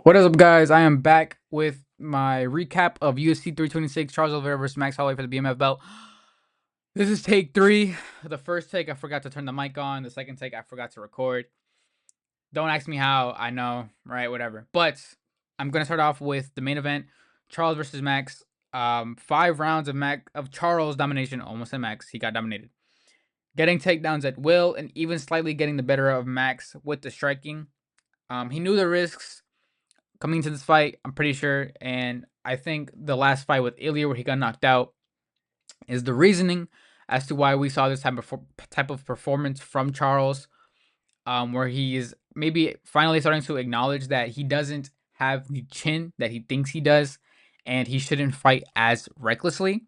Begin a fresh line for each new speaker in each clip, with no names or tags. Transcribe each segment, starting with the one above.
What is up, guys? I am back with my recap of UFC 326 Charles Oliveira versus Max Holloway for the BMF belt. This is take 3. The first take, I forgot to turn the mic on. The second take, I forgot to record. Don't ask me how. I know, right? Whatever. But I'm gonna start off with the main event: Charles versus Max. 5 rounds of Charles domination. Almost said Max. He got dominated. Getting takedowns at will and even slightly getting the better of Max with the striking. He knew the risks coming into this fight, I'm pretty sure. And I think the last fight with Ilya, where he got knocked out, is the reasoning as to why we saw this type of performance from Charles, where he is maybe finally starting to acknowledge that he doesn't have the chin that he thinks he does, and he shouldn't fight as recklessly.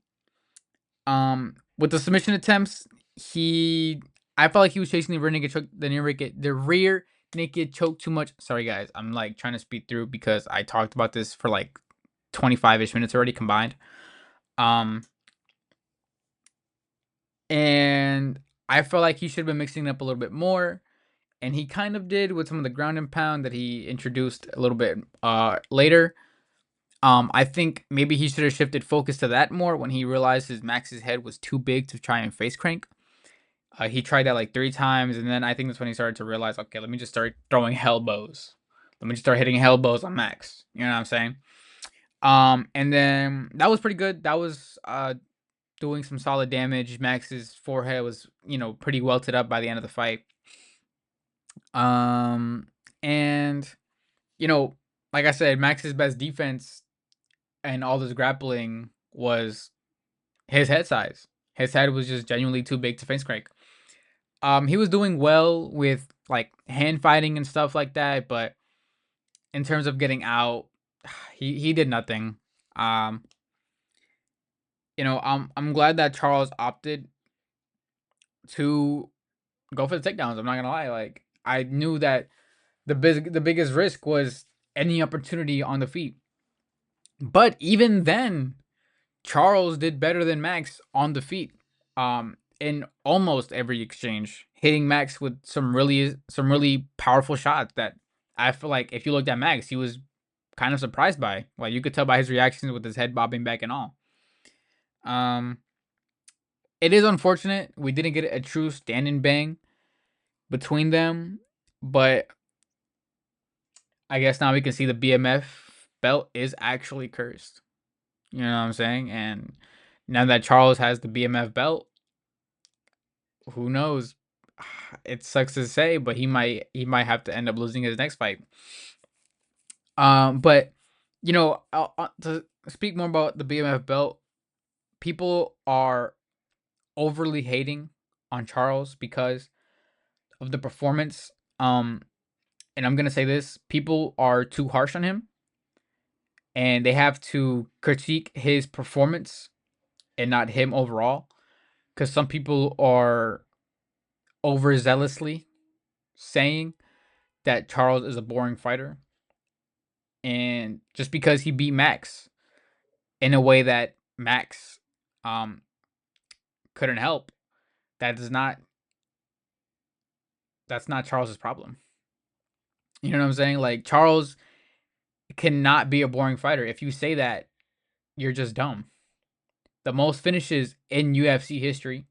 With the submission attempts, I felt like he was chasing the rear naked choke, the rear naked choke too much. Sorry, guys, I'm like trying to speed through because I talked about this for like 25-ish minutes already combined. Um, and I felt like he should have been mixing it up a little bit more, and he kind of did with some of the ground and pound that he introduced a little bit later. I think maybe he should have shifted focus to that more when he realized Max's head was too big to try and face crank. He tried that like 3 times, and then I think that's when he started to realize, okay, let me just start throwing elbows. Let me just start hitting elbows on Max. You know what I'm saying? And then that was pretty good. That was doing some solid damage. Max's forehead was, pretty welted up by the end of the fight. Um, and you know, like I said, Max's best defense and all this grappling was his head size. His head was just genuinely too big to face crank. He was doing well with like hand fighting and stuff like that, but in terms of getting out, he did nothing. Um, I'm glad that Charles opted to go for the takedowns. I'm not gonna lie. Like, I knew that the biggest risk was any opportunity on the feet. But even then, Charles did better than Max on the feet. In almost every exchange, hitting Max with some really powerful shots that I feel like if you looked at Max, he was kind of surprised by. Like, you could tell by his reactions with his head bobbing back and all. Um, it is unfortunate we didn't get a true stand and bang between them, but I guess now we can see the BMF belt is actually cursed. You know what I'm saying? And now that Charles has the BMF belt, who knows? It sucks to say, but he might have to end up losing his next fight. But to speak more about the BMF belt, people are overly hating on Charles because of the performance. And I'm gonna say this: people are too harsh on him, and they have to critique his performance and not him overall. Because some people are overzealously saying that Charles is a boring fighter, and just because he beat Max in a way that Max um couldn't help, that is not that's not Charles's problem. You know what I'm saying? Like, Charles cannot be a boring fighter. If you say that, you're just dumb. The most finishes in UFC history,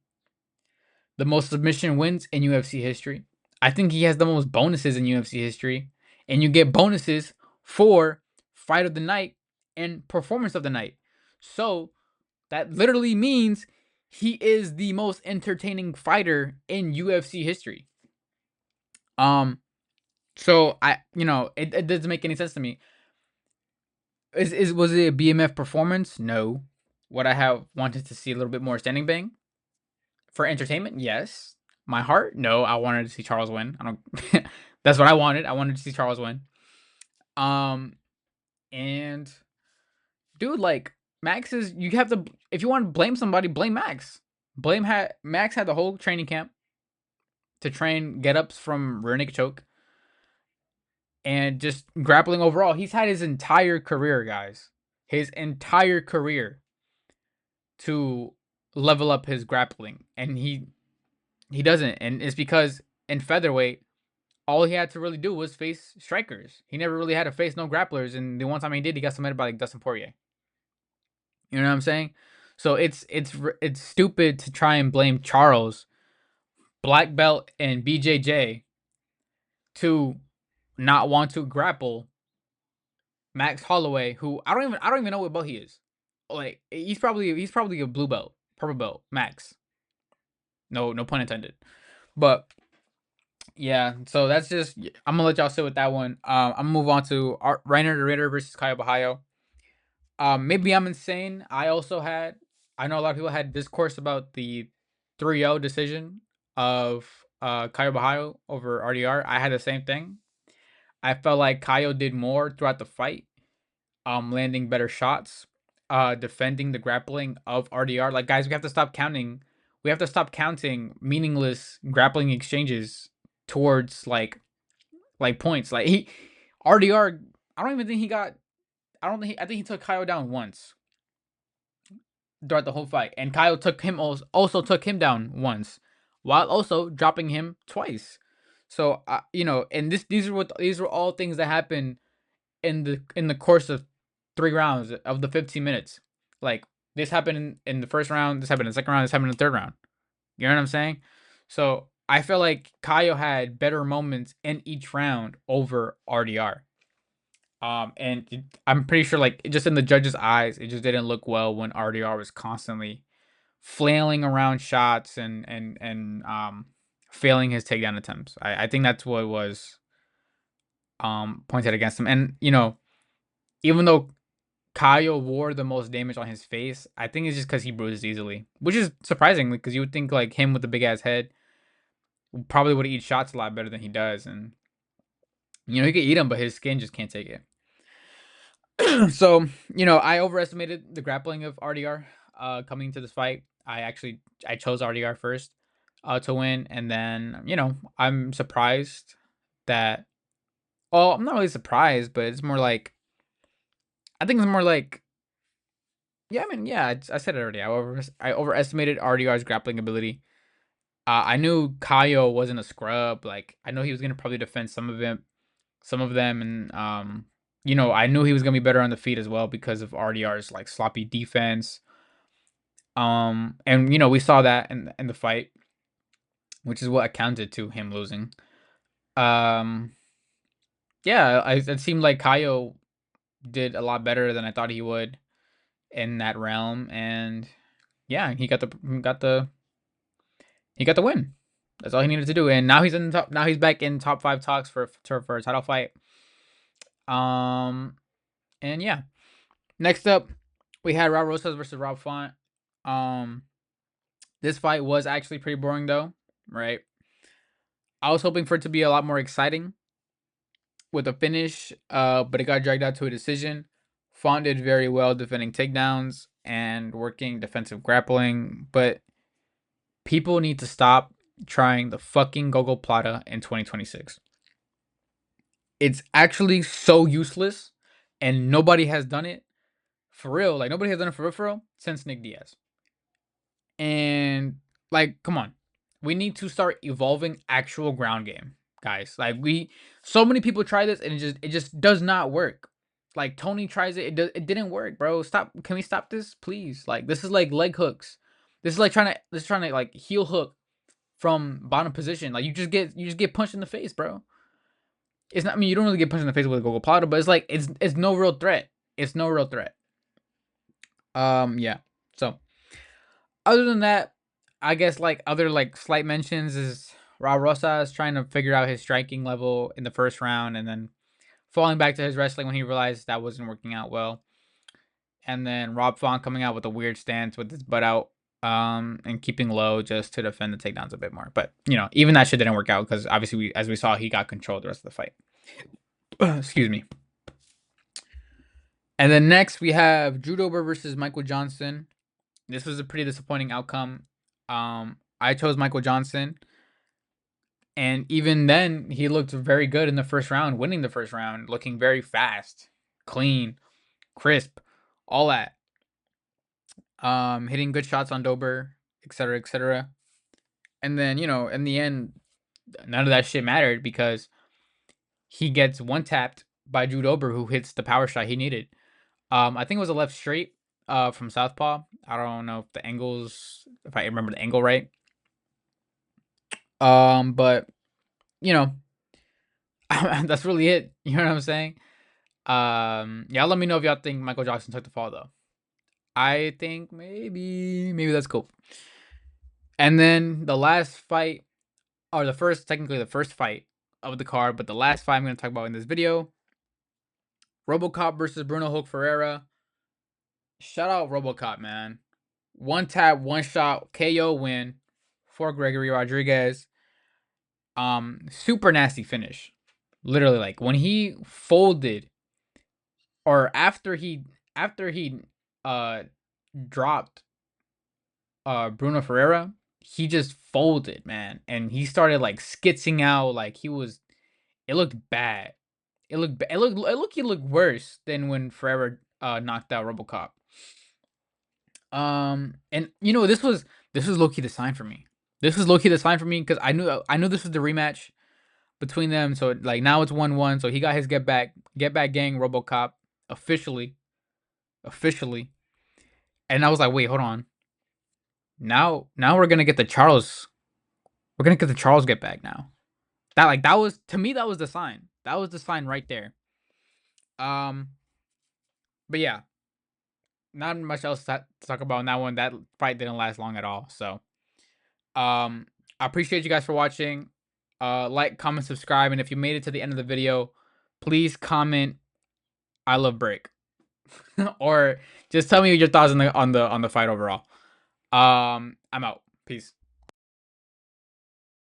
the most submission wins in UFC history. I think he has the most bonuses in UFC history, and you get bonuses for fight of the night and performance of the night. So that literally means he is the most entertaining fighter in UFC history. Um, so it doesn't make any sense to me. Was it a BMF performance? No. Would I have wanted to see a little bit more standing bang for entertainment? Yes. My heart? No. I wanted to see Charles win. I don't. That's what I wanted. I wanted to see Charles win. Um, and dude, like, Max is. You have to. If you want to blame somebody, blame Max. Max had the whole training camp to train get ups from rear naked choke and just grappling overall. He's had his entire career, guys. His entire career to level up his grappling, and he doesn't, and it's because in featherweight all he had to really do was face strikers. He never really had to face no grapplers, and the one time he did, he got submitted by like Dustin Poirier. You know what I'm saying? So it's stupid to try and blame Charles, black belt, and BJJ to not want to grapple Max Holloway, who I don't even know what belt he is. Like he's probably a blue belt, purple belt, Max. No pun intended. But yeah, so that's just I'm gonna let y'all sit with that one. I'm gonna move on to Reiner the Ritter versus Kyle Bahayo. Maybe I'm insane. I know a lot of people had discourse about the 3-0 decision of Kyle Bahayo over RDR. I had the same thing. I felt like Kyle did more throughout the fight, landing better shots, defending the grappling of RDR. Like guys, we have to stop counting. We have to stop counting meaningless grappling exchanges towards like points. Like he RDR. I don't even think he got. I don't think. I think he took Kyle down once throughout the whole fight, and Kyle took him also took him down once, while also dropping him twice. So and these were all things that happened in the course of 3 rounds of the 15 minutes. Like this happened in the first round, this happened in the second round, this happened in the third round. You know what I'm saying? So I feel like Kaio had better moments in each round over RDR. I'm pretty sure like just in the judges' eyes, it just didn't look well when RDR was constantly flailing around shots and failing his takedown attempts. I think that's what was pointed against him. And even though Kyle wore the most damage on his face, I think it's just because he bruises easily, which is surprising because you would think like him with the big ass head probably would eat shots a lot better than he does, and he could eat them, but his skin just can't take it. So I overestimated the grappling of RDR coming into this fight. I chose RDR first to win, and then I'm surprised that. Well, I'm not really surprised, but it's more like I think it's more like yeah. I mean, yeah, I said it already. I overestimated RDR's grappling ability. I knew Kaio wasn't a scrub. Like I know he was gonna probably defend some of them, and I knew he was gonna be better on the feet as well because of RDR's like sloppy defense. And we saw that in the fight, which is what accounted to him losing. Um, yeah, it seemed like Kaio did a lot better than I thought he would in that realm, and yeah, he got the win. That's all he needed to do, and now he's in top. Now he's back in top 5 talks for a title fight. Um, and yeah, next up we had Rob Rosas versus Rob Font. Um, this fight was actually pretty boring though, right? I was hoping for it to be a lot more exciting with a finish, but it got dragged out to a decision. Font did very well defending takedowns and working defensive grappling, but people need to stop trying the fucking Gogo Plata in 2026. It's actually so useless, and nobody has done it for real. Like nobody has done it for real since Nick Diaz. And like, come on, we need to start evolving actual ground game, guys. Like so many people try this and it just does not work. Like Tony tries it, it didn't work, bro. Stop. Can we stop this, please? Like this is like leg hooks. This is trying to like heel hook from bottom position. Like you just get punched in the face, bro. It's not. I mean, you don't really get punched in the face with a Gogo Plata, but it's like it's no real threat. It's no real threat. Yeah. So other than that, I guess like other like slight mentions is Rob Rosas trying to figure out his striking level in the first round, and then falling back to his wrestling when he realized that wasn't working out well. And then Rob Font coming out with a weird stance with his butt out, and keeping low just to defend the takedowns a bit more. But even that shit didn't work out because obviously as we saw, he got control of the rest of the fight. Excuse me. And then next we have Drew Dober versus Michael Johnson. This was a pretty disappointing outcome. I chose Michael Johnson, and even then, he looked very good in the first round, winning the first round, looking very fast, clean, crisp, all that. Hitting good shots on Dober, etc., etc. And then in the end, none of that shit mattered because he gets one tapped by Drew Dober, who hits the power shot he needed. I think it was a left straight from southpaw. I don't know if I remember the angle right. But you know, that's really it. You know what I'm saying? Yeah, let me know if y'all think Michael Jackson took the fall though. I think maybe that's cool. And then the last fight, or technically the first fight of the card, but the last fight I'm going to talk about in this video, RoboCop versus Bruno Hulk Ferreira. Shout out RoboCop, man. One tap, one shot, KO win for Gregory Rodriguez. Super nasty finish. Literally, like when he folded, or after he uh dropped Bruno Ferreira, he just folded, man, and he started like skitzing out. Like it looked bad. He looked worse than when Ferreira knocked out RoboCop. And this was low key the sign for me. This was low key the sign for me because I knew this was the rematch between them. So like now it's 1-1. So he got his get back gang RoboCop officially, and I was like, wait, hold on. Now we're gonna get the Charles. We're gonna get the Charles get back now. That was, to me, that was the sign. That was the sign right there. Um, but yeah, not much else to talk about on that one. That fight didn't last long at all. So I appreciate you guys for watching. Like, comment, subscribe, and if you made it to the end of the video, please comment "I love Break" or just tell me your thoughts on the fight overall. I'm out. Peace.